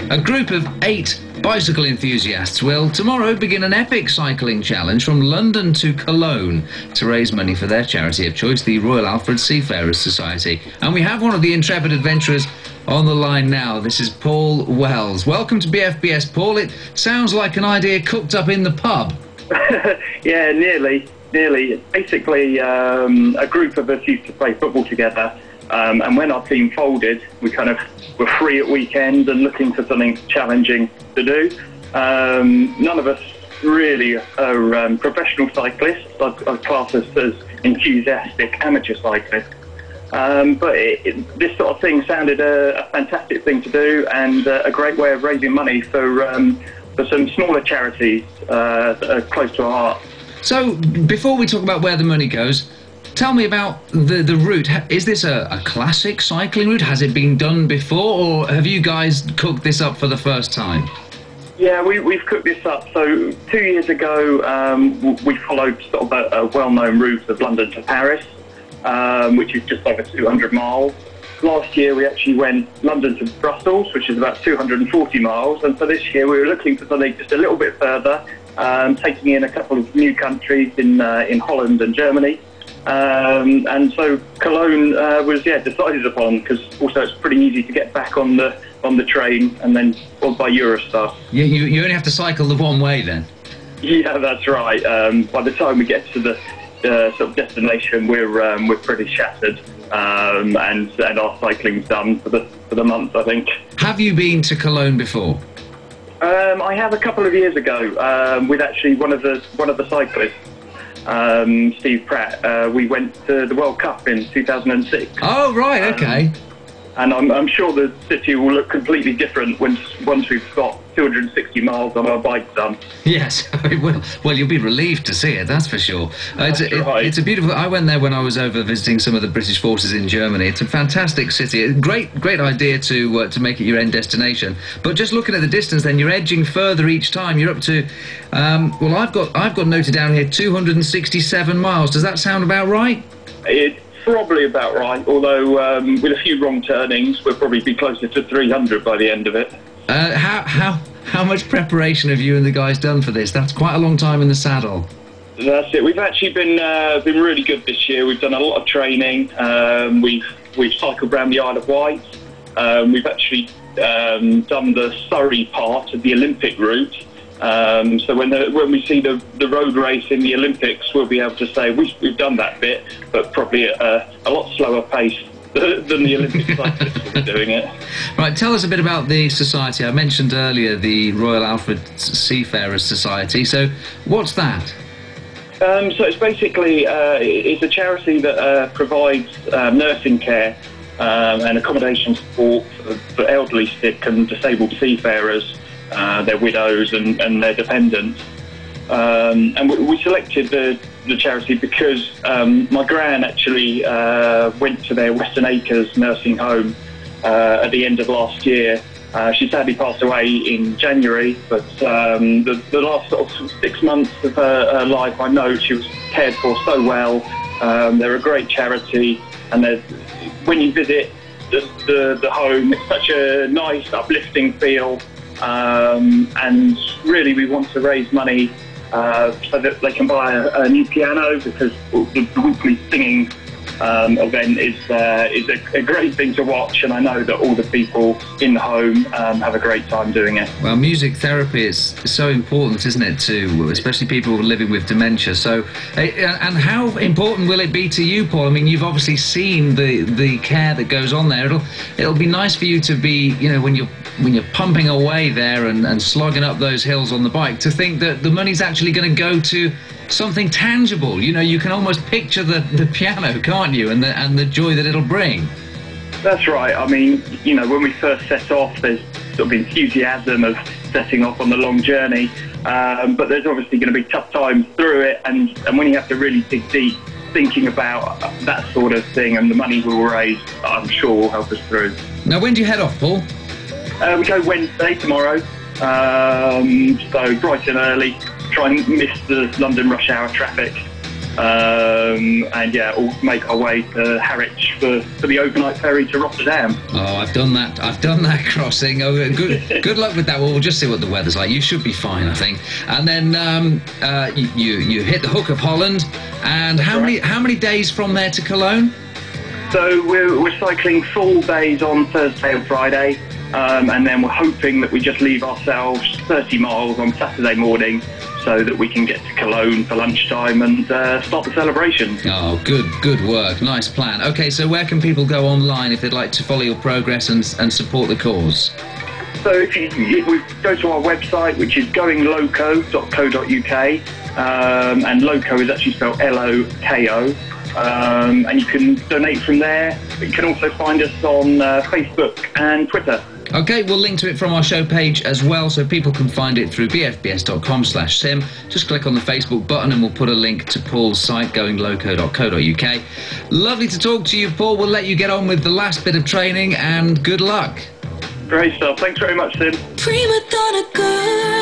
A group of 8 bicycle enthusiasts will tomorrow begin an epic cycling challenge from London to Cologne to raise money for their charity of choice, the Royal Alfred Seafarers Society. And we have one of the intrepid adventurers on the line now. This is Paul Wells. Welcome to BFBS, Paul. It sounds like an idea cooked up in the pub. Yeah, nearly. Basically, a group of us used to play football together, and when our team folded, we kind of were free at weekends and looking for something challenging to do. None of us really are professional cyclists. I'd class us as enthusiastic amateur cyclists. But this sort of thing sounded a fantastic thing to do, and a great way of raising money for some smaller charities that are close to our heart. So, before we talk about where the money goes, tell me about the route. Is this a classic cycling route? Has it been done before, or have you guys cooked this up for the first time? Yeah, we've cooked this up. So 2 years ago, we followed sort of a well-known route of London to Paris, which is just over 200 miles. Last year, we actually went London to Brussels, which is about 240 miles. And for this year, we were looking for something just a little bit further, taking in a couple of new countries in Holland and Germany. And so Cologne was decided upon, because also it's pretty easy to get back on the train and then by Eurostar. Yeah, you only have to cycle the one way then. Yeah, that's right. By the time we get to the sort of destination, we're pretty shattered, and our cycling's done for the month, I think. Have you been to Cologne before? I have a couple of years ago with actually one of the cyclists. Steve Pratt. We went to the World Cup in 2006. Oh, right, okay. And I'm sure the city will look completely different once we've got 260 miles on our bike done. Yes, it will. Well, you'll be relieved to see it, that's for sure. It's a beautiful... I went there when I was over visiting some of the British forces in Germany. It's a fantastic city. A great idea to make it your end destination. But just looking at the distance, then you're edging further each time. You're up to... well, I've got noted down here 267 miles. Does that sound about right? It's probably about right, although with a few wrong turnings, we'll probably be closer to 300 by the end of it. How much preparation have you and the guys done for this? That's quite a long time in the saddle. That's it. We've actually been really good this year. We've done a lot of training. We've cycled around the Isle of Wight. We've actually done the Surrey part of the Olympic route. So when we see the road race in the Olympics, we'll be able to say we've done that bit, but probably at a lot slower pace than the Olympic cyclists will be doing it. Right, tell us a bit about the society. I mentioned earlier the Royal Alfred Seafarers Society. So what's that? So it's basically it's a charity that provides nursing care and accommodation support for elderly, sick and disabled seafarers, their widows and their dependents. And we selected the charity because my gran actually went to their Western Acres nursing home at the end of last year. She sadly passed away in January, but the last sort of 6 months of her life, I know she was cared for so well. They're a great charity, and when you visit the home, it's such a nice, uplifting feel. And really we want to raise money so that they can buy a new piano, because the weekly singing event is a great thing to watch, and I know that all the people in the home have a great time doing it. Well, music therapy is so important, isn't it, to especially people living with dementia. So, and how important will it be to you, Paul? I mean, you've obviously seen the care that goes on there. It'll be nice for you to be, when you're pumping away there and slogging up those hills on the bike, to think that the money's actually going to go to something tangible. You can almost picture the piano, can't you, and the joy that it'll bring. That's right. I mean, when we first set off, there's sort of enthusiasm of setting off on the long journey, but there's obviously going to be tough times through it, and when you have to really dig deep, thinking about that sort of thing and the money we'll raise, I'm sure will help us through. Now, when do you head off, Paul? We go Wednesday, tomorrow, so bright and early, try and miss the London rush hour traffic. and yeah, we'll make our way to Harwich for the overnight ferry to Rotterdam. Oh, I've done that crossing. Oh, good luck with that. Well, we'll just see what the weather's like. You should be fine, I think. And then you hit the hook of Holland. And how many days from there to Cologne? So we're cycling full days on Thursday and Friday, and then we're hoping that we just leave ourselves 30 miles on Saturday morning, so that we can get to Cologne for lunchtime and start the celebration. Oh, good work. Nice plan. Okay, so where can people go online if they'd like to follow your progress and support the cause? So if we go to our website, which is goingloko.co.uk, and Loco is actually spelled L-O-K-O, and you can donate from there. You can also find us on Facebook and Twitter. Okay, we'll link to it from our show page as well, so people can find it through bfbs.com/sim. Just click on the Facebook button and we'll put a link to Paul's site, goingloko.co.uk. Lovely to talk to you, Paul. We'll let you get on with the last bit of training, and good luck. Great stuff. Thanks very much, Sim. Prima donna girl.